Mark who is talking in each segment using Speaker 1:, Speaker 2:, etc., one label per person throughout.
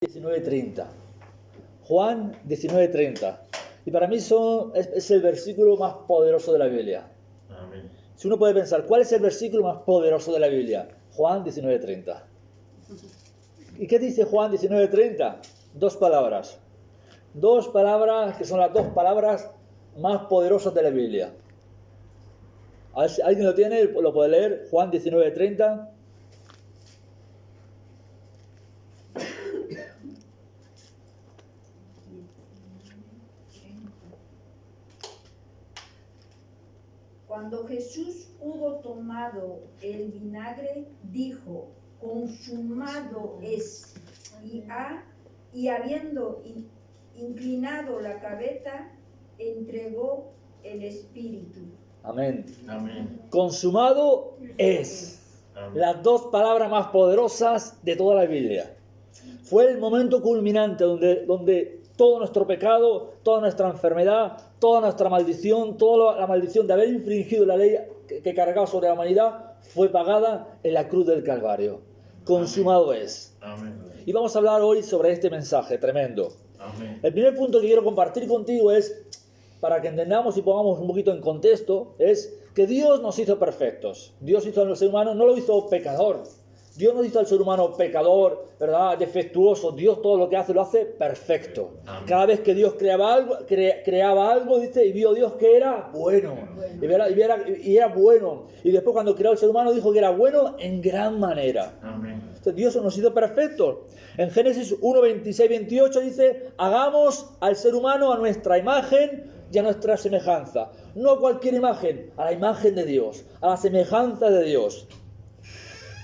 Speaker 1: 19:30. Juan 19:30. Y para mí es el versículo más poderoso de la Biblia.
Speaker 2: Amén.
Speaker 1: Si uno puede pensar, ¿cuál es el versículo más poderoso de la Biblia? Juan 19:30. ¿Y qué dice Juan 19:30? Dos palabras. Dos palabras que son las dos palabras más poderosas de la Biblia. A ver si alguien lo tiene, lo puede leer. Juan 19:30.
Speaker 3: Cuando Jesús hubo tomado el vinagre, dijo: consumado es. Y habiendo inclinado la cabeza, entregó el espíritu.
Speaker 1: Amén.
Speaker 2: Amén.
Speaker 1: Consumado es.
Speaker 2: Amén.
Speaker 1: Las dos palabras más poderosas de toda la Biblia. Fue el momento culminante donde todo nuestro pecado, toda nuestra enfermedad, toda nuestra maldición, toda la maldición de haber infringido la ley que cargaba sobre la humanidad fue pagada en la cruz del Calvario. Consumado es.
Speaker 2: Amén.
Speaker 1: Y vamos a hablar hoy sobre este mensaje tremendo.
Speaker 2: Amén.
Speaker 1: El primer punto que quiero compartir contigo es, para que entendamos y pongamos un poquito en contexto, es que Dios nos hizo perfectos. Dios hizo al ser humano, no lo hizo pecador. Dios no hizo al ser humano pecador, ¿verdad? Defectuoso. Dios todo lo que hace lo hace perfecto.
Speaker 2: Amén.
Speaker 1: Cada vez que Dios creaba algo, dice, y vio Dios que era bueno. Y era bueno. Y después cuando creó al ser humano dijo que era bueno en gran manera.
Speaker 2: Amén.
Speaker 1: Entonces, Dios nos hizo perfectos. En Génesis 1, 26, 28 dice: hagamos al ser humano a nuestra imagen y a nuestra semejanza. No a cualquier imagen, a la imagen de Dios, a la semejanza de Dios.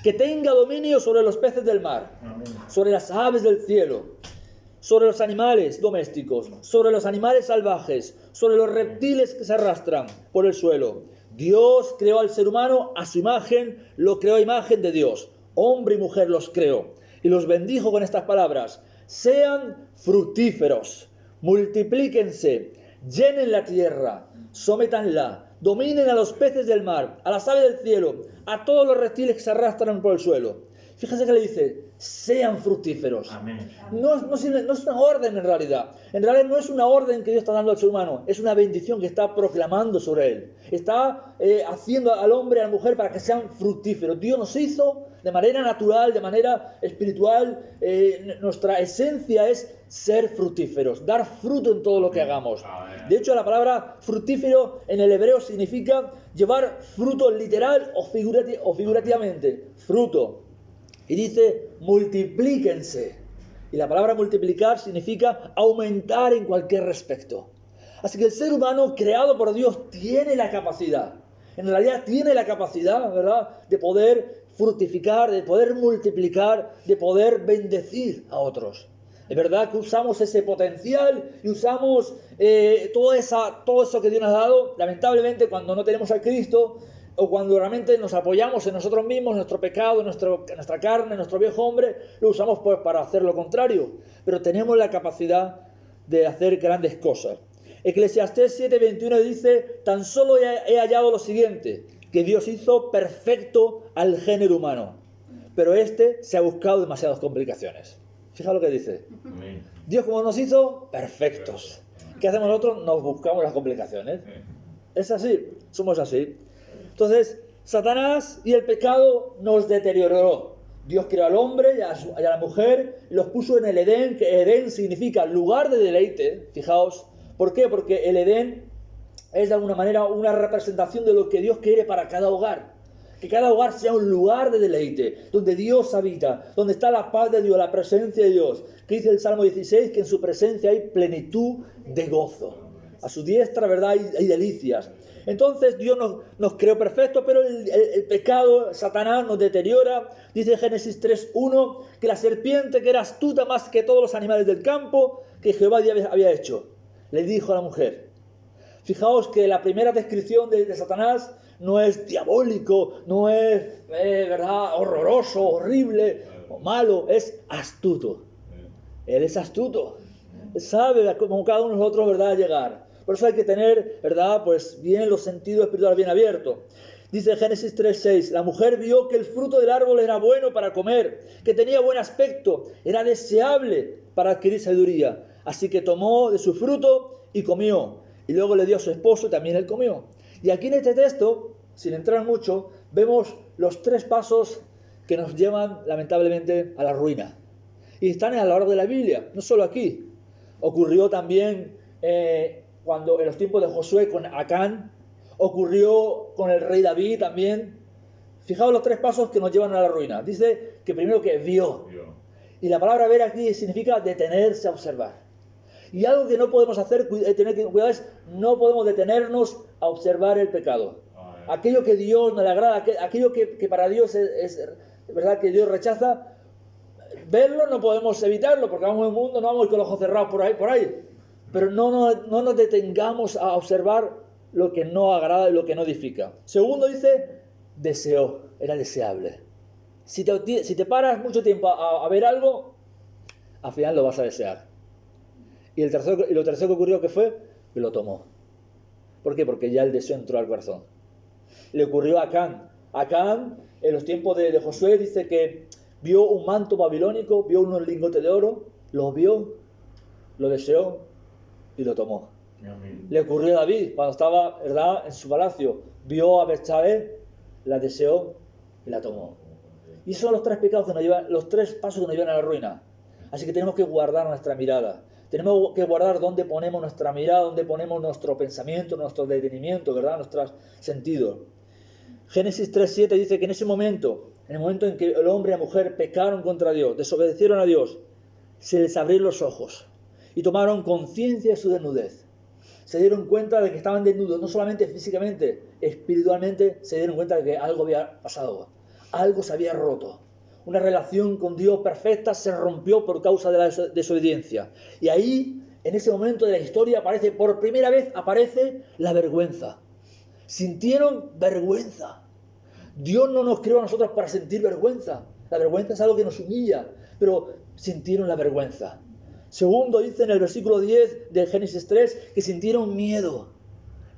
Speaker 1: Que tenga dominio sobre los peces del mar,
Speaker 2: Amén.
Speaker 1: sobre las aves del cielo, sobre los animales domésticos, sobre los animales salvajes, sobre los reptiles que se arrastran por el suelo. Dios creó al ser humano a su imagen, lo creó a imagen de Dios. Hombre y mujer los creó y los bendijo con estas palabras: sean fructíferos, multiplíquense, llenen la tierra, sométanla, dominen a los peces del mar, a las aves del cielo, a todos los reptiles que se arrastran por el suelo. Fíjense que le dice: sean fructíferos.
Speaker 2: Amén.
Speaker 1: No es una orden en realidad. En realidad no es una orden que Dios está dando al ser humano. Es una bendición que está proclamando sobre él. Está haciendo al hombre y a la mujer para que sean fructíferos. Dios nos hizo de manera natural, de manera espiritual. Nuestra esencia es ser fructíferos, dar fruto en todo lo que hagamos. De hecho, la palabra fructífero en el hebreo significa llevar fruto literal o figurativamente. Fruto. Y dice: multiplíquense. Y la palabra multiplicar significa aumentar en cualquier respecto. Así que el ser humano creado por Dios tiene la capacidad, en realidad tiene la capacidad, ¿verdad?, de poder fructificar, de poder multiplicar, de poder bendecir a otros. Es verdad que usamos ese potencial y usamos todo eso que Dios nos ha dado. Lamentablemente, cuando no tenemos a Cristo, o cuando realmente nos apoyamos en nosotros mismos, nuestro pecado, nuestra carne, nuestro viejo hombre, lo usamos pues para hacer lo contrario. Pero tenemos la capacidad de hacer grandes cosas. Eclesiastés 7:21 dice: tan solo he hallado lo siguiente, que Dios hizo perfecto al género humano, pero se ha buscado demasiadas complicaciones. Fija lo que dice.
Speaker 2: Amén.
Speaker 1: Dios, como nos hizo perfectos, ¿qué hacemos nosotros? Nos buscamos las complicaciones. Es así, somos así. Entonces, Satanás y el pecado nos deterioró. Dios creó al hombre y a la mujer, los puso en el Edén, que Edén significa lugar de deleite. Fijaos, ¿por qué? Porque el Edén es de alguna manera una representación de lo que Dios quiere para cada hogar. Que cada hogar sea un lugar de deleite, donde Dios habita, donde está la paz de Dios, la presencia de Dios. Que dice el Salmo 16, que en su presencia hay plenitud de gozo. A su diestra, ¿verdad?, hay delicias. Entonces Dios nos creó perfectos, pero el pecado, Satanás, nos deteriora. Dice Génesis 3:1 que la serpiente, que era astuta más que todos los animales del campo que Jehová había hecho, le dijo a la mujer. Fijaos que la primera descripción de Satanás no es diabólico, no es ¿verdad?, horroroso, horrible o malo, es astuto. Él es astuto. Él sabe como cada uno de nosotros, ¿verdad?, llegar. Por eso hay que tener, ¿verdad?, pues bien los sentidos espirituales bien abiertos. Dice Génesis 3:6, la mujer vio que el fruto del árbol era bueno para comer, que tenía buen aspecto, era deseable para adquirir sabiduría. Así que tomó de su fruto y comió. Y luego le dio a su esposo y también él comió. Y aquí en este texto, sin entrar mucho, vemos los 3 pasos que nos llevan lamentablemente a la ruina. Y están a lo largo de la Biblia, no solo aquí. Ocurrió también cuando en los tiempos de Josué con Acán, ocurrió con el rey David también. Fijaos los 3 pasos que nos llevan a la ruina. Dice que primero que vio. Y la palabra ver aquí significa detenerse a observar. Y algo que no podemos hacer, tener que cuidar, es no podemos detenernos a observar el pecado. Aquello que Dios no le agrada, aquello que para Dios es verdad que Dios rechaza, verlo no podemos evitarlo porque vamos en el mundo, no vamos con los ojos cerrados por ahí. Pero no nos detengamos a observar lo que no agrada y lo que no edifica. Segundo dice, deseó, era deseable. Si te paras mucho tiempo a ver algo, al final lo vas a desear. Y lo tercero que ocurrió que fue, que lo tomó. ¿Por qué? Porque ya el deseo entró al corazón. Le ocurrió a Acán. Acán, en los tiempos de Josué, dice que vio un manto babilónico, vio unos lingotes de oro, lo vio, lo deseó y lo tomó. Amén. Le ocurrió a David cuando estaba, ¿verdad?, en su palacio, vio a Betsabé, la deseó y la tomó. Y esos son los 3 pecados que nos llevan, los 3 pasos que nos llevan a la ruina. Así que tenemos que guardar nuestra mirada. Tenemos que guardar dónde ponemos nuestra mirada, dónde ponemos nuestro pensamiento, nuestro detenimiento, ¿verdad?, nuestros sentidos. Génesis 3:7 dice que en ese momento, en el momento en que el hombre y la mujer pecaron contra Dios, desobedecieron a Dios, se les abrieron los ojos y tomaron conciencia de su desnudez. Se dieron cuenta de que estaban desnudos, no solamente físicamente, espiritualmente se dieron cuenta de que algo había pasado, algo se había roto. Una relación con Dios perfecta se rompió por causa de la desobediencia. Y ahí, en ese momento de la historia, por primera vez aparece la vergüenza. Sintieron vergüenza. Dios no nos creó a nosotros para sentir vergüenza. La vergüenza es algo que nos humilla, pero sintieron la vergüenza. Segundo, dice en el versículo 10 de Génesis 3 que sintieron miedo.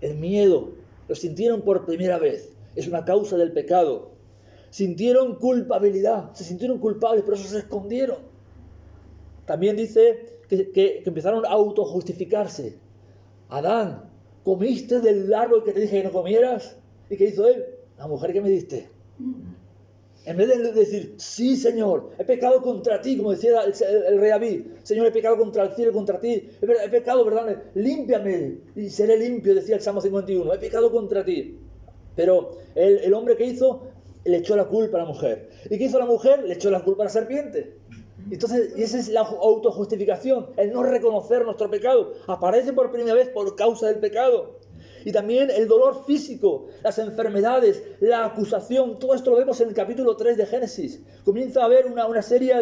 Speaker 1: El miedo lo sintieron por primera vez. Es una causa del pecado. Sintieron culpabilidad. Se sintieron culpables, por eso se escondieron. También dice que empezaron a autojustificarse. Adán, ¿comiste del árbol que te dije que no comieras? ¿Y qué hizo él? La mujer que me diste. En vez de decir, sí, Señor, he pecado contra ti, como decía el rey David, Señor, he pecado contra el cielo, contra ti, he pecado, ¿verdad? Límpiame y seré limpio, decía el Salmo 51, he pecado contra ti. Pero el hombre que hizo, le echó la culpa a la mujer. ¿Y qué hizo la mujer? Le echó la culpa a la serpiente. Entonces, esa es la autojustificación, el no reconocer nuestro pecado. Aparece por primera vez por causa del pecado. Y también el dolor físico, las enfermedades, la acusación, todo esto lo vemos en el capítulo 3 de Génesis. Comienza a haber una serie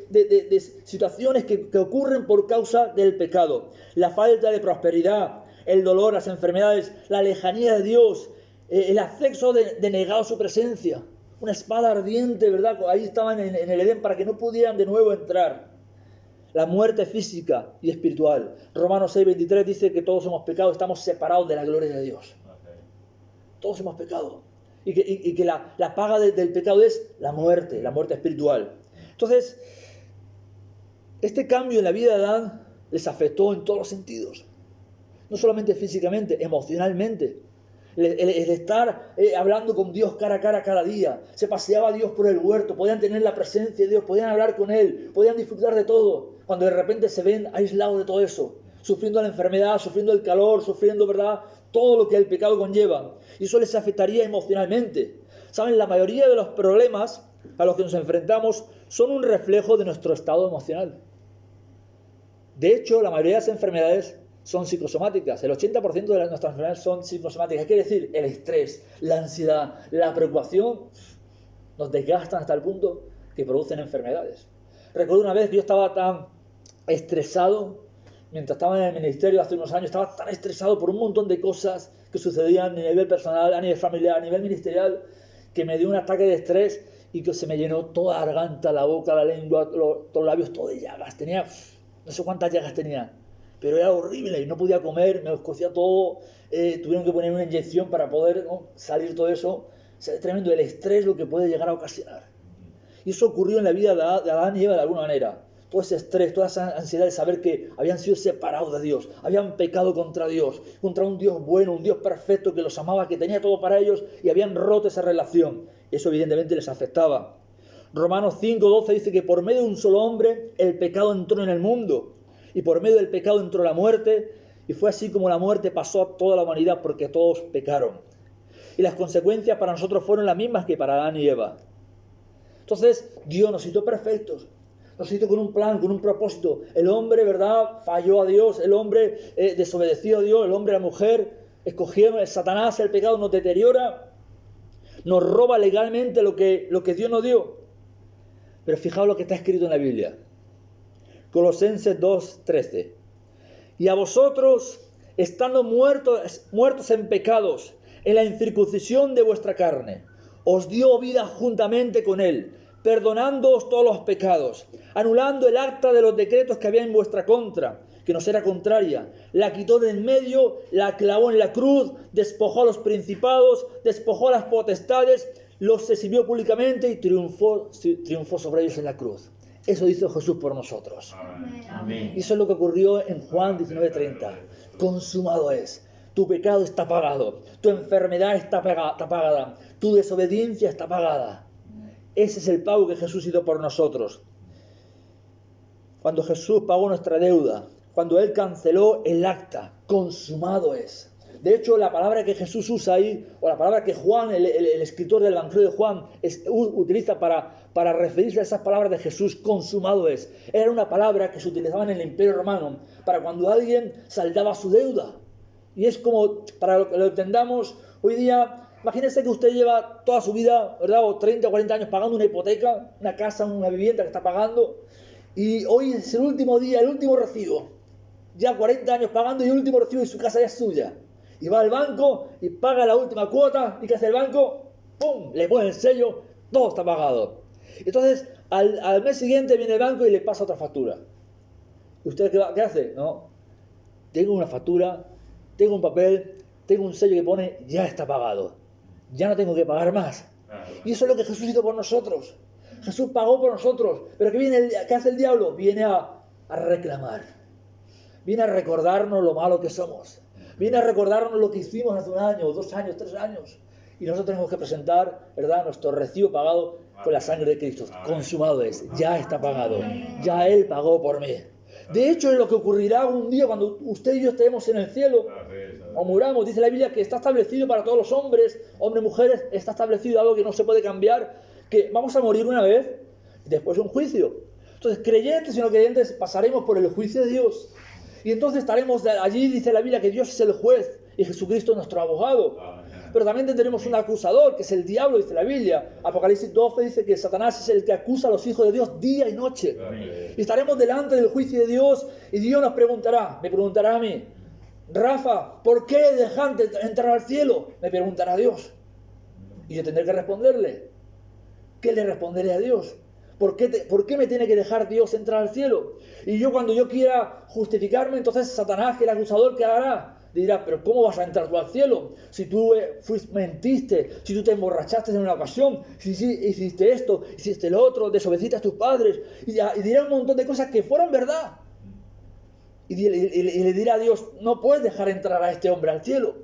Speaker 1: de situaciones que ocurren por causa del pecado. La falta de prosperidad, el dolor, las enfermedades, la lejanía de Dios, el acceso de negar su presencia. Una espada ardiente, ¿verdad? Ahí estaban en el Edén para que no pudieran de nuevo entrar. La muerte física y espiritual. Romanos 6:23 dice que todos hemos pecado, estamos separados de la gloria de Dios. Todos hemos pecado. Y que la paga del pecado es la muerte espiritual. Entonces, este cambio en la vida de Adán les afectó en todos los sentidos. No solamente físicamente, emocionalmente. El estar hablando con Dios cara a cara cada día. Se paseaba Dios por el huerto, podían tener la presencia de Dios, podían hablar con Él, podían disfrutar de todo. Cuando de repente se ven aislados de todo eso, sufriendo la enfermedad, sufriendo el calor, sufriendo, ¿verdad?, todo lo que el pecado conlleva. Y eso les afectaría emocionalmente. ¿Saben? La mayoría de los problemas a los que nos enfrentamos son un reflejo de nuestro estado emocional. De hecho, la mayoría de las enfermedades son psicosomáticas. El 80% de nuestras enfermedades son psicosomáticas. ¿Qué quiere decir? El estrés, la ansiedad, la preocupación nos desgastan hasta el punto que producen enfermedades. Recuerdo una vez que yo estaba tan estresado, mientras estaba en el ministerio hace unos años, estaba tan estresado por un montón de cosas que sucedían a nivel personal, a nivel familiar, a nivel ministerial, que me dio un ataque de estrés y que se me llenó toda la garganta, la boca, la lengua, los labios, todo de llagas. Tenía, no sé cuántas llagas tenía, pero era horrible y no podía comer, me escocía todo, tuvieron que poner una inyección para poder salir todo eso. Es tremendo el estrés lo que puede llegar a ocasionar. Y eso ocurrió en la vida de Adán y Eva de alguna manera. Todo ese estrés, toda esa ansiedad de saber que habían sido separados de Dios, habían pecado contra Dios, contra un Dios bueno, un Dios perfecto que los amaba, que tenía todo para ellos, y habían roto esa relación. Eso evidentemente les afectaba. Romanos 5:12 dice que por medio de un solo hombre el pecado entró en el mundo, y por medio del pecado entró la muerte, y fue así como la muerte pasó a toda la humanidad porque todos pecaron. Y las consecuencias para nosotros fueron las mismas que para Adán y Eva. Entonces Dios nos hizo perfectos. Nos hizo con un plan, con un propósito. El hombre, ¿verdad?, falló a Dios. El hombre desobedeció a Dios. El hombre y la mujer escogieron. El Satanás, el pecado nos deteriora. Nos roba legalmente lo que Dios nos dio. Pero fijaos lo que está escrito en la Biblia. Colosenses 2:13. Y a vosotros, estando muertos en pecados, en la incircuncisión de vuestra carne, os dio vida juntamente con él, perdonándoos todos los pecados, anulando el acta de los decretos que había en vuestra contra, que nos era contraria, la quitó de en medio, la clavó en la cruz, despojó a los principados, despojó a las potestades, los exhibió públicamente y triunfó sobre ellos en la cruz. Eso hizo Jesús por nosotros.
Speaker 2: Amén.
Speaker 1: Y eso es lo que ocurrió en Juan 19:30. Consumado es. Tu pecado está pagado, tu enfermedad está pagada, tu desobediencia está pagada. Ese es el pago que Jesús hizo por nosotros. Cuando Jesús pagó nuestra deuda, cuando Él canceló el acta, consumado es. De hecho, la palabra que Jesús usa ahí, o la palabra que Juan, el escritor del Evangelio de Juan, utiliza para referirse a esas palabras de Jesús, consumado es. Era una palabra que se utilizaba en el Imperio Romano para cuando alguien saldaba su deuda. Y es como, para que lo entendamos, hoy día, imagínense que usted lleva toda su vida, ¿verdad?, o 30 o 40 años pagando una hipoteca, una casa, una vivienda que está pagando, y hoy es el último día, el último recibo. Ya 40 años pagando y el último recibo y su casa ya es suya. Y va al banco y paga la última cuota, ¿y qué hace el banco? ¡Pum! Le pone el sello, todo está pagado. Entonces, al mes siguiente viene el banco y le pasa otra factura. ¿Y usted qué hace? No, tengo una factura, tengo un papel, tengo un sello que pone, ya está pagado. Ya no tengo que pagar más. Y eso es lo que Jesús hizo por nosotros. Jesús pagó por nosotros. Pero ¿qué hace el diablo? Viene a reclamar. Viene a recordarnos lo malo que somos. Viene a recordarnos lo que hicimos hace 1 año, 2 años, 3 años. Y nosotros tenemos que presentar, ¿verdad?, nuestro recibo pagado con la sangre de Cristo. Consumado es. Ya está pagado. Ya Él pagó por mí. De hecho, es lo que ocurrirá un día cuando usted y yo estemos en el cielo o muramos. Dice la Biblia que está establecido para todos los hombres, hombres, mujeres, está establecido algo que no se puede cambiar, que vamos a morir una vez y después un juicio. Entonces, creyentes y no creyentes, pasaremos por el juicio de Dios. Y entonces estaremos allí, dice la Biblia, que Dios es el juez y Jesucristo es nuestro abogado. Pero también tendremos un acusador, que es el diablo, dice la Biblia. Apocalipsis 12 dice que Satanás es el que acusa a los hijos de Dios día y noche. Y estaremos delante del juicio de Dios y Dios me preguntará a mí, Rafa, ¿por qué dejaste entrar al cielo? Me preguntará Dios. Y yo tendré que responderle. ¿Qué le responderé a Dios? ¿Por qué me tiene que dejar Dios entrar al cielo? Y yo cuando yo quiera justificarme, entonces Satanás, que el acusador, ¿qué hará? Dirá, pero ¿cómo vas a entrar tú al cielo? Si tú mentiste, si tú te emborrachaste en una ocasión, si hiciste esto, hiciste lo otro, desobedeciste a tus padres, y dirá un montón de cosas que fueron verdad. Y le dirá a Dios, no puedes dejar entrar a este hombre al cielo.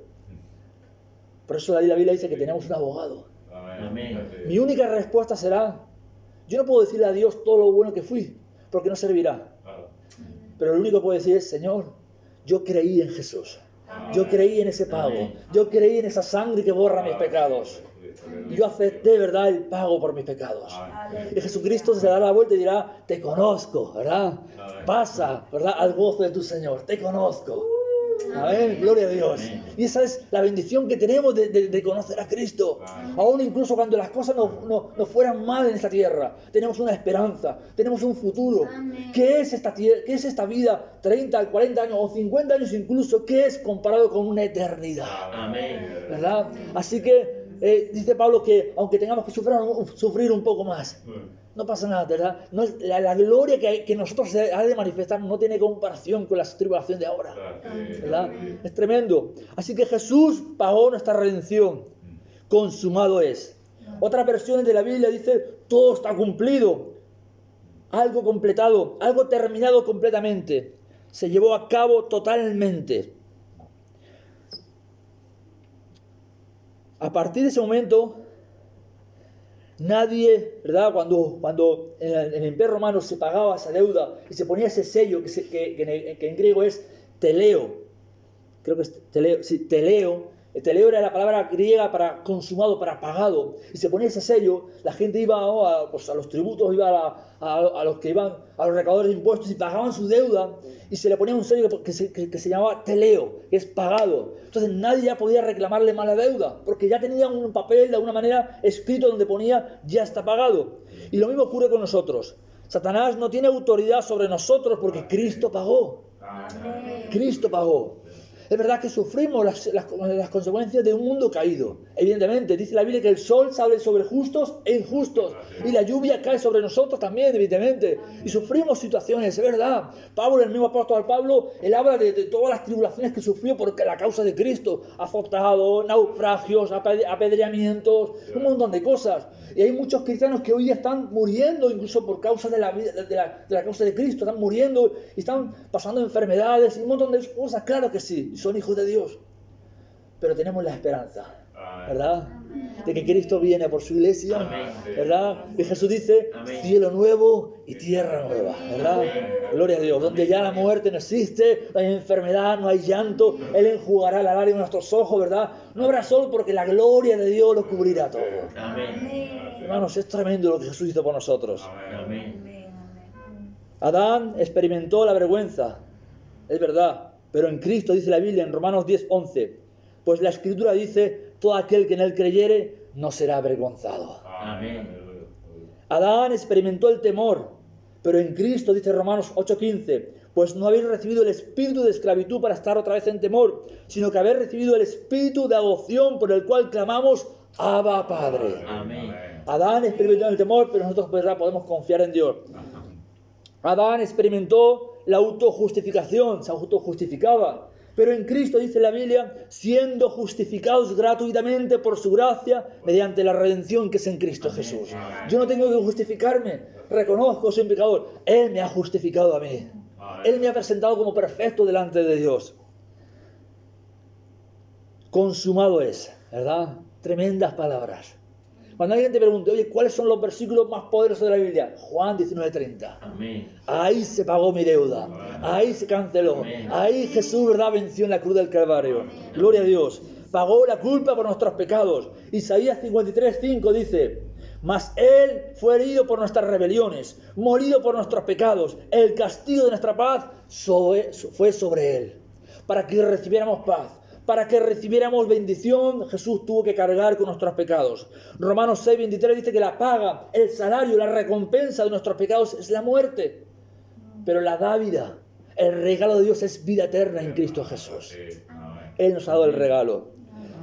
Speaker 1: Por eso la Biblia dice que tenemos un abogado.
Speaker 2: Amén.
Speaker 1: Mi única respuesta será, yo no puedo decirle a Dios todo lo bueno que fui, porque no servirá. Pero lo único que puedo decir es, Señor, yo creí en Jesús. Yo creí en ese pago. Yo creí en esa sangre que borra mis pecados. Y yo acepté, ¿verdad?, el pago por mis pecados. Y Jesucristo se dará la vuelta y dirá, te conozco, ¿verdad? Pasa, ¿verdad?, al gozo de tu Señor. Te conozco. Amén, gloria a Dios. Y esa es la bendición que tenemos de conocer a Cristo. Aún incluso cuando las cosas no fueran mal en esta tierra, tenemos una esperanza, tenemos un futuro. ¿Qué es esta vida? 30, 40 años o 50 años incluso, ¿qué es comparado con una eternidad?
Speaker 2: Amén.
Speaker 1: ¿Verdad? Así que dice Pablo que aunque tengamos que sufrir un poco más, no pasa nada, ¿verdad? No es, la gloria que nosotros se ha de manifestar no tiene comparación con la tribulación de ahora, ¿verdad? Es tremendo. Así que Jesús pagó nuestra redención. consumado es. Otras versiones de la Biblia dice, todo está cumplido, algo completado, algo terminado completamente, se llevó a cabo totalmente. A partir de ese momento, nadie, ¿verdad? Cuando en el Imperio Romano se pagaba esa deuda y se ponía ese sello que en griego es teleo, creo que es teleo, sí, teleo. El teleo era la palabra griega para consumado, para pagado. Y se ponía ese sello, la gente iba a los tributos, iba a los que iban, a los recaudadores de impuestos y pagaban su deuda. Y se le ponía un sello que se llamaba teleo, que es pagado. Entonces nadie ya podía reclamarle más la deuda, porque ya tenía un papel de alguna manera escrito donde ponía ya está pagado. Y lo mismo ocurre con nosotros. Satanás no tiene autoridad sobre nosotros porque Cristo pagó. Cristo pagó. Es verdad que sufrimos las consecuencias de un mundo caído. Evidentemente, dice la Biblia que el sol sale sobre justos e injustos. Y la lluvia cae sobre nosotros también, evidentemente. Y sufrimos situaciones, es verdad. Pablo, el mismo apóstol Pablo, él habla de todas las tribulaciones que sufrió por la causa de Cristo. Azotados, naufragios, apedreamientos, un montón de cosas. Y hay muchos cristianos que hoy día están muriendo incluso por causa de la causa de Cristo. Están muriendo y están pasando enfermedades y un montón de cosas. Claro que sí, son hijos de Dios. Pero tenemos la esperanza, ¿verdad? De que Cristo viene por su iglesia, ¿verdad? Y Jesús dice, cielo nuevo y tierra nueva, ¿verdad? Gloria a Dios. Donde ya la muerte no existe, no hay enfermedad, no hay llanto. Él enjugará la lágrima de nuestros ojos, ¿verdad? No habrá sol porque la gloria de Dios lo cubrirá todo. Hermanos, es tremendo lo que Jesús hizo por nosotros. Adán experimentó la vergüenza, es verdad, pero en Cristo dice la Biblia en Romanos 10:11, pues la Escritura dice, todo aquel que en él creyere no será avergonzado. Adán experimentó el temor, pero en Cristo dice Romanos 8:15, pues no habéis recibido el espíritu de esclavitud para estar otra vez en temor, sino que habéis recibido el espíritu de adopción por el cual clamamos, Abba Padre. Adán experimentó el temor, pero nosotros podemos confiar en Dios. Adán experimentó la autojustificación, se autojustificaba. Pero en Cristo, dice la Biblia, siendo justificados gratuitamente por su gracia, mediante la redención que es en Cristo Jesús. Yo no tengo que justificarme, reconozco, soy un pecador. Él me ha justificado a mí. Él me ha presentado como perfecto delante de Dios. Consumado es, ¿verdad? Tremendas palabras. Cuando alguien te pregunte, oye, ¿cuáles son los versículos más poderosos de la Biblia? Juan 19:30. Ahí se pagó mi deuda. Ahí se canceló. Ahí Jesús, ¿verdad?, venció en la cruz del Calvario. Gloria a Dios. Pagó la culpa por nuestros pecados. Isaías 53:5 dice, mas Él fue herido por nuestras rebeliones, molido por nuestros pecados. El castigo de nuestra paz fue sobre Él, para que recibiéramos paz. Para que recibiéramos bendición, Jesús tuvo que cargar con nuestros pecados. Romanos 6:23 dice que la paga, el salario, la recompensa de nuestros pecados es la muerte. Pero la dávida, el regalo de Dios es vida eterna en Cristo Jesús. Él nos ha dado el regalo.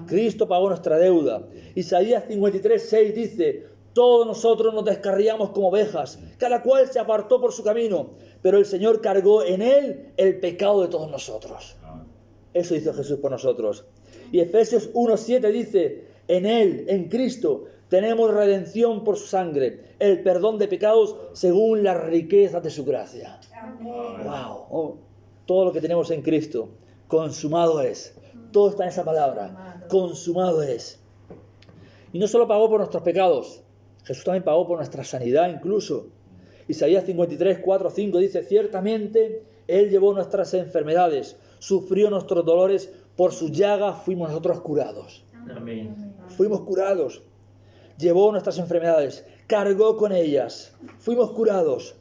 Speaker 1: Cristo pagó nuestra deuda. Isaías 53:6 dice, todos nosotros nos descarriamos como ovejas, cada cual se apartó por su camino, pero el Señor cargó en Él el pecado de todos nosotros. Eso hizo Jesús por nosotros. Y Efesios 1:7 dice, en Él, en Cristo, tenemos redención por su sangre, el perdón de pecados según las riquezas de su gracia. ¡Wow! Oh, todo lo que tenemos en Cristo, consumado es. Todo está en esa palabra, consumado es. Y no solo pagó por nuestros pecados, Jesús también pagó por nuestra sanidad incluso. Isaías 53:4-5 dice, ciertamente Él llevó nuestras enfermedades, sufrió nuestros dolores, por sus llagas fuimos nosotros curados.
Speaker 2: Amén.
Speaker 1: Fuimos curados. Llevó nuestras enfermedades, cargó con ellas, fuimos curados.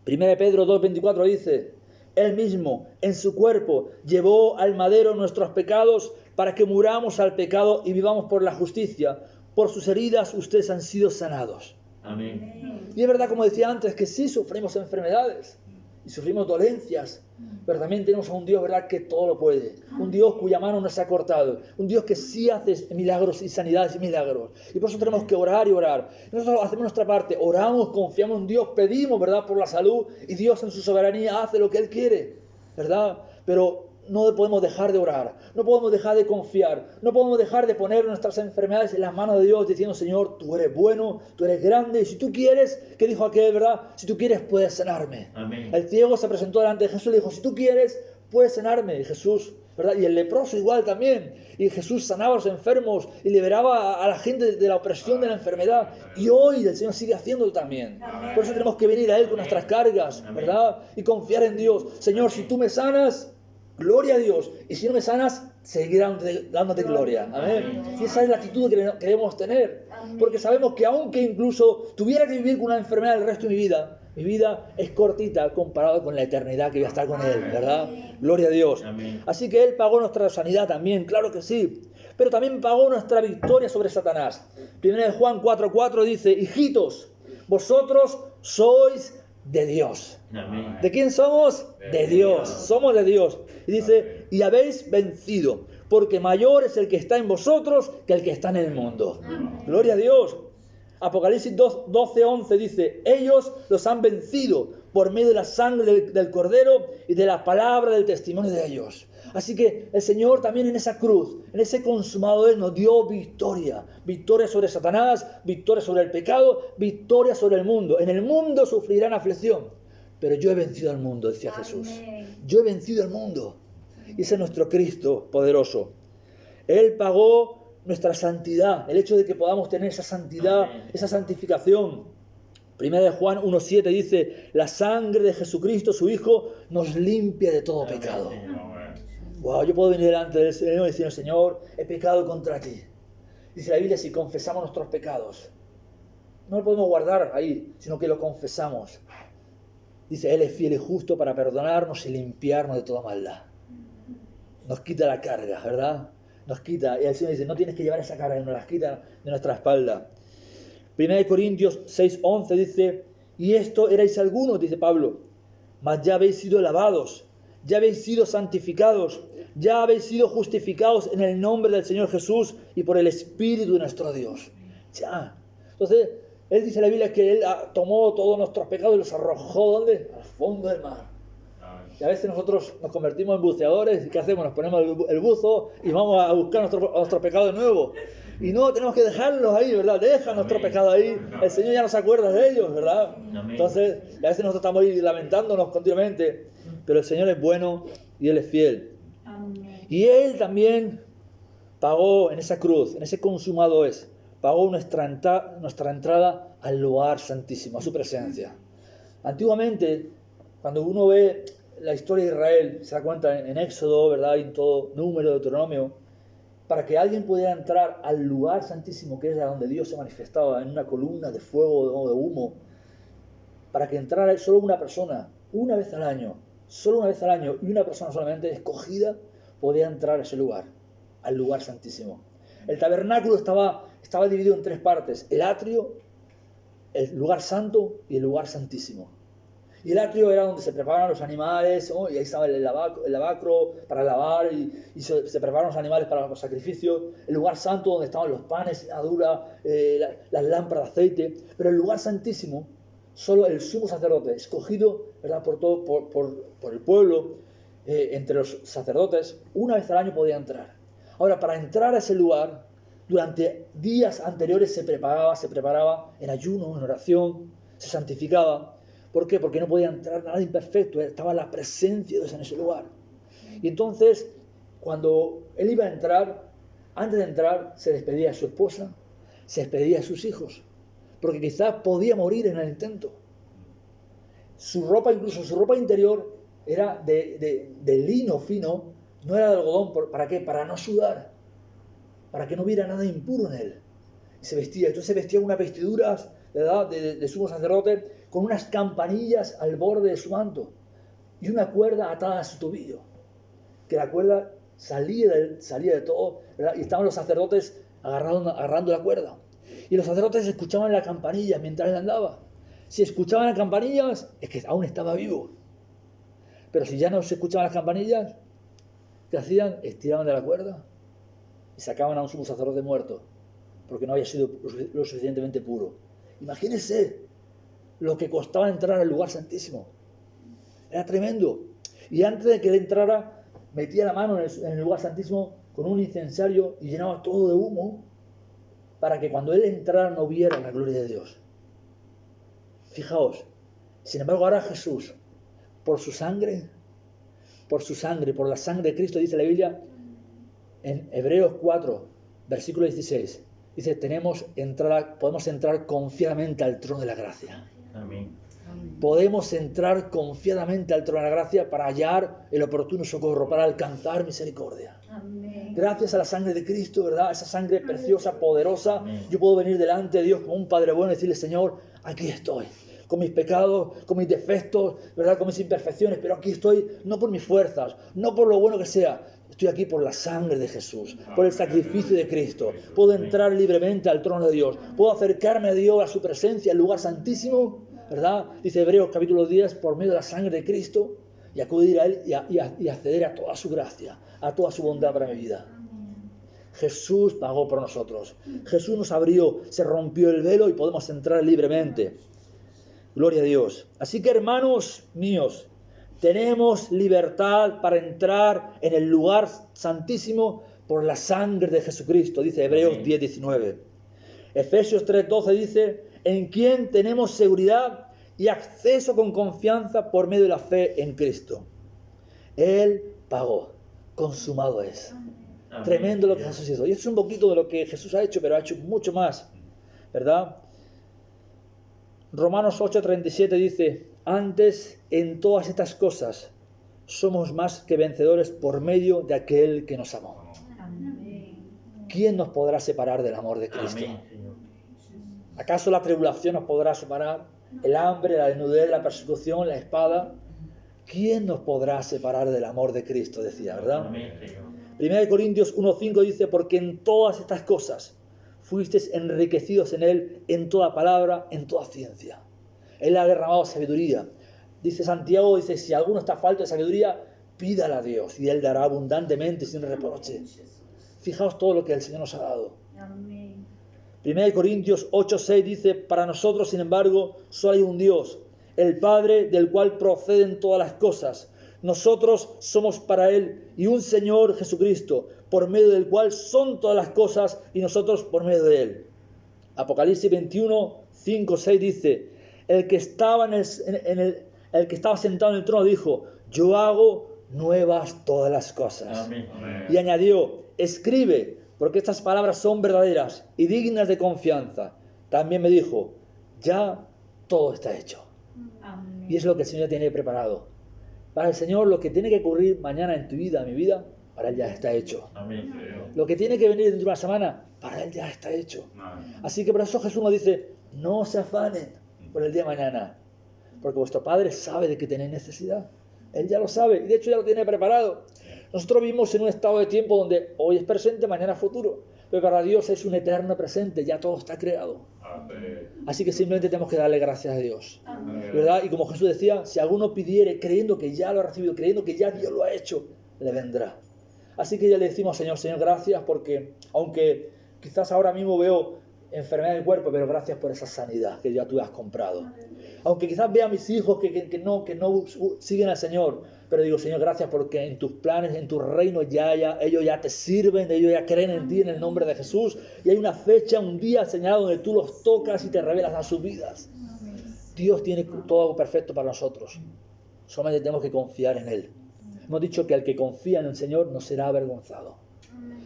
Speaker 1: 1 Pedro 2:24 dice, Él mismo en su cuerpo llevó al madero nuestros pecados para que muramos al pecado y vivamos por la justicia. Por sus heridas ustedes han sido sanados.
Speaker 2: Amén.
Speaker 1: Y es verdad, como decía antes, que sí sufrimos enfermedades y sufrimos dolencias, pero también tenemos a un Dios, ¿verdad?, que todo lo puede. Un Dios cuya mano no se ha cortado. Un Dios que sí hace milagros y sanidades y milagros. Y por eso tenemos que orar y orar. Nosotros hacemos nuestra parte, oramos, confiamos en Dios, pedimos, ¿verdad?, por la salud, y Dios en su soberanía hace lo que Él quiere, ¿verdad? Pero no podemos dejar de orar, no podemos dejar de confiar, no podemos dejar de poner nuestras enfermedades en las manos de Dios diciendo, Señor, tú eres bueno, tú eres grande, y si tú quieres, ¿qué dijo aquel, verdad? Si tú quieres, puedes sanarme.
Speaker 4: Amén.
Speaker 1: El ciego se presentó delante de Jesús y le dijo, si tú quieres, puedes sanarme. Y Jesús, ¿verdad? Y el leproso igual también. Y Jesús sanaba a los enfermos y liberaba a la gente de la opresión de la enfermedad. Y hoy el Señor sigue haciéndolo también. Por eso tenemos que venir a Él con nuestras cargas, ¿verdad? Y confiar en Dios. Señor, si tú me sanas, gloria a Dios. Y si no me sanas, seguiré dándote gloria. Amén. Y esa es la actitud que debemos tener. Porque sabemos que aunque incluso tuviera que vivir con una enfermedad el resto de mi vida es cortita comparado con la eternidad que voy a estar con Él, ¿verdad? Gloria a Dios.
Speaker 4: Amén.
Speaker 1: Así que Él pagó nuestra sanidad también, claro que sí. Pero también pagó nuestra victoria sobre Satanás. 1 Juan 4:4 dice, hijitos, vosotros sois de Dios.
Speaker 4: Amén.
Speaker 1: ¿De quién somos? De Dios. Somos de Dios. Y dice, y habéis vencido, porque mayor es el que está en vosotros que el que está en el mundo. Gloria a Dios. Apocalipsis 12:11 dice, ellos los han vencido por medio de la sangre del Cordero y de la palabra del testimonio de ellos. Así que el Señor también en esa cruz, en ese consumado Él nos dio victoria. Victoria sobre Satanás, victoria sobre el pecado, victoria sobre el mundo. En el mundo sufrirán aflicción, pero yo he vencido al mundo, decía Jesús. Yo he vencido al mundo. Y ese es nuestro Cristo poderoso. Él pagó nuestra santidad, el hecho de que podamos tener esa santidad, esa santificación. 1 Juan 1:7 dice, la sangre de Jesucristo, su Hijo, nos limpia de todo pecado. Wow, yo puedo venir delante del Señor y decir, Señor, he pecado contra ti. Dice la Biblia, si confesamos nuestros pecados, no lo podemos guardar ahí, sino que lo confesamos. Dice, Él es fiel y justo para perdonarnos y limpiarnos de toda maldad. Nos quita la carga, ¿verdad? Nos quita. Y el Señor dice, no tienes que llevar esa carga, nos las quita de nuestra espalda. 1 Corintios 6:11 dice, y esto erais algunos, dice Pablo, mas ya habéis sido lavados, ya habéis sido santificados, ya habéis sido justificados en el nombre del Señor Jesús y por el Espíritu de nuestro Dios. Ya. Entonces, Él dice en la Biblia que Él tomó todos nuestros pecados y los arrojó, ¿dónde? Al fondo del mar. Y a veces nosotros nos convertimos en buceadores, ¿y qué hacemos? Nos ponemos el buzo y vamos a buscar nuestro pecado de nuevo. Y no, tenemos que dejarlos ahí, ¿verdad? Deja nuestro pecado ahí. El Señor ya no se acuerda de ellos, ¿verdad? Entonces, a veces nosotros estamos ahí lamentándonos continuamente, pero el Señor es bueno y Él es fiel. Y Él también pagó en esa cruz, en ese consumado es, pagó nuestra entrada al lugar santísimo, a su presencia. Antiguamente, cuando uno ve la historia de Israel, se da cuenta en Éxodo, ¿verdad? Y en todo Número, Deuteronomio, para que alguien pudiera entrar al lugar santísimo, que era donde Dios se manifestaba en una columna de fuego o de humo, para que entrara solo una persona, una vez al año, y una persona solamente escogida podía entrar a ese lugar, al lugar santísimo. El tabernáculo estaba dividido en tres partes: el atrio, el lugar santo y el lugar santísimo. Y el atrio era donde se preparaban los animales, ¿no? Y ahí estaba el lavacro para lavar, y se preparaban los animales para los sacrificios. El lugar santo donde estaban los panes, la dura, las lámparas de aceite. Pero el lugar santísimo, solo el sumo sacerdote, escogido, ¿verdad? por el pueblo, entre los sacerdotes, una vez al año podía entrar. Ahora, para entrar a ese lugar, durante días anteriores se preparaba en ayuno, en oración, se santificaba. ¿Por qué? Porque no podía entrar nada imperfecto, estaba la presencia de Dios en ese lugar. Y entonces, cuando él iba a entrar, antes de entrar, se despedía de su esposa, se despedía de sus hijos, porque quizás podía morir en el intento. Su ropa, incluso su ropa interior, era de lino fino, no era de algodón. ¿Para qué? Para no sudar, para que no hubiera nada impuro en él. Y se vestía, entonces se vestía unas vestiduras de sumo sacerdote, con unas campanillas al borde de su manto y una cuerda atada a su tobillo, que la cuerda salía de todo, ¿verdad? Y estaban los sacerdotes agarrando la cuerda, y los sacerdotes escuchaban la campanilla mientras él andaba. Si escuchaban las campanillas, es que aún estaba vivo. Pero si ya no se escuchaban las campanillas, ¿qué hacían? Estiraban de la cuerda y sacaban a un sumo sacerdote muerto, porque no había sido lo suficientemente puro. Imagínense lo que costaba entrar al lugar santísimo. Era tremendo. Y antes de que él entrara, metía la mano en el lugar santísimo con un incensario y llenaba todo de humo para que cuando él entrara no viera la gloria de Dios. Fijaos, sin embargo ahora Jesús, por su sangre, por la sangre de Cristo, dice la Biblia en Hebreos 4, versículo 16, dice, podemos entrar confiadamente al trono de la gracia.
Speaker 4: Amén.
Speaker 1: Podemos entrar confiadamente al trono de la gracia para hallar el oportuno socorro, para alcanzar misericordia.
Speaker 3: Amén.
Speaker 1: Gracias a la sangre de Cristo, ¿verdad? Esa sangre preciosa, poderosa,
Speaker 4: Amén.
Speaker 1: yo puedo venir delante de Dios como un Padre bueno y decirle, Señor, aquí estoy, con mis pecados, con mis defectos, ¿verdad? Con mis imperfecciones, pero aquí estoy no por mis fuerzas, no por lo bueno que sea, estoy aquí por la sangre de Jesús, por el sacrificio de Cristo. Puedo entrar libremente al trono de Dios, puedo acercarme a Dios, a su presencia, al lugar santísimo, ¿verdad? Dice Hebreos capítulo 10, por medio de la sangre de Cristo, y acudir a Él y acceder a toda su gracia, a toda su bondad para mi vida. Jesús pagó por nosotros. Jesús nos abrió, se rompió el velo y podemos entrar libremente. Gloria a Dios. Así que, hermanos míos, tenemos libertad para entrar en el lugar santísimo por la sangre de Jesucristo, dice Hebreos 10:19. Efesios 3:12 dice, en quien tenemos seguridad y acceso con confianza por medio de la fe en Cristo. Él pagó, consumado es.
Speaker 4: Amén.
Speaker 1: Tremendo lo que Jesús hizo. Y esto es un poquito de lo que Jesús ha hecho, pero ha hecho mucho más, ¿verdad? Romanos 8:37 dice, antes en todas estas cosas somos más que vencedores por medio de aquel que nos amó.
Speaker 3: Amén.
Speaker 1: ¿Quién nos podrá separar del amor de Cristo?
Speaker 4: Amén, Señor.
Speaker 1: ¿Acaso la tribulación nos podrá separar? ¿El hambre, la desnudez, la persecución, la espada? ¿Quién nos podrá separar del amor de Cristo? Decía, ¿verdad?
Speaker 4: Amén, Señor.
Speaker 1: 1 Corintios 1:5 dice, porque en todas estas cosas fuisteis enriquecidos en Él, en toda palabra, en toda ciencia. Él ha derramado sabiduría. Dice Santiago, dice, si alguno está falto de sabiduría, pídala a Dios y Él dará abundantemente sin reproche. Fijaos todo lo que el Señor nos ha dado.
Speaker 3: Amén.
Speaker 1: 1 Corintios 8:6 dice, para nosotros, sin embargo, solo hay un Dios, el Padre, del cual proceden todas las cosas. Nosotros somos para Él y un Señor Jesucristo, por medio del cual son todas las cosas y nosotros por medio de Él. Apocalipsis 21:5-6 dice, el que estaba sentado en el trono dijo, yo hago nuevas todas las cosas.
Speaker 4: Amén.
Speaker 1: Y añadió, escribe, porque estas palabras son verdaderas y dignas de confianza. También me dijo, ya todo está hecho.
Speaker 3: Amén.
Speaker 1: Y es lo que el Señor tiene preparado. Para el Señor, lo que tiene que ocurrir mañana en tu vida, en mi vida, para Él ya está hecho.
Speaker 4: Amén, Señor.
Speaker 1: Lo que tiene que venir dentro de una semana, para Él ya está hecho. Así que por eso Jesús nos dice, no se afanen por el día de mañana, porque vuestro Padre sabe de que tenéis necesidad. Él ya lo sabe y de hecho ya lo tiene preparado. Nosotros vivimos en un estado de tiempo donde hoy es presente, mañana es futuro, pero para Dios es un eterno presente, ya todo está creado. Así que simplemente tenemos que darle gracias a Dios, ¿verdad? Y como Jesús decía, si alguno pidiere creyendo que ya lo ha recibido, creyendo que ya Dios lo ha hecho, le vendrá. Así que ya le decimos, Señor, gracias porque aunque quizás ahora mismo veo enfermedad del cuerpo, pero gracias por esa sanidad que ya tú has comprado. Aunque quizás vea a mis hijos que no siguen al Señor, pero digo, Señor, gracias porque en tus planes, en tu reino, ellos ya te sirven, ellos ya creen en ti en el nombre de Jesús, y hay una fecha, un día señalado donde tú los tocas y te revelas a sus vidas. Dios tiene todo perfecto para nosotros, solamente tenemos que confiar en Él. Hemos dicho que el que confía en el Señor no será avergonzado.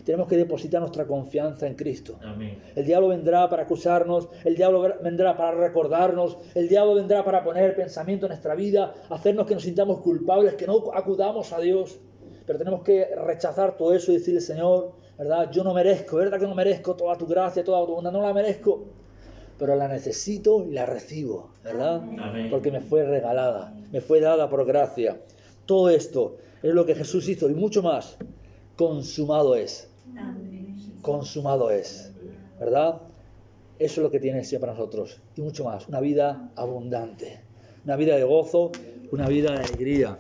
Speaker 1: Tenemos que depositar nuestra confianza en Cristo.
Speaker 4: Amén.
Speaker 1: El diablo vendrá para acusarnos, el diablo vendrá para recordarnos, el diablo vendrá para poner pensamiento en nuestra vida, hacernos que nos sintamos culpables, que no acudamos a Dios. Pero tenemos que rechazar todo eso y decirle, Señor, ¿verdad? Yo no merezco, ¿verdad que no merezco toda tu gracia, toda tu bondad? No la merezco, pero la necesito y la recibo, ¿verdad?
Speaker 4: Amén.
Speaker 1: Porque me fue regalada, me fue dada por gracia. Todo esto es lo que Jesús hizo y mucho más. Consumado es.
Speaker 3: Amén.
Speaker 1: Consumado es, ¿verdad? Eso es lo que tiene el Señor para nosotros y mucho más, una vida abundante, una vida de gozo, una vida de alegría.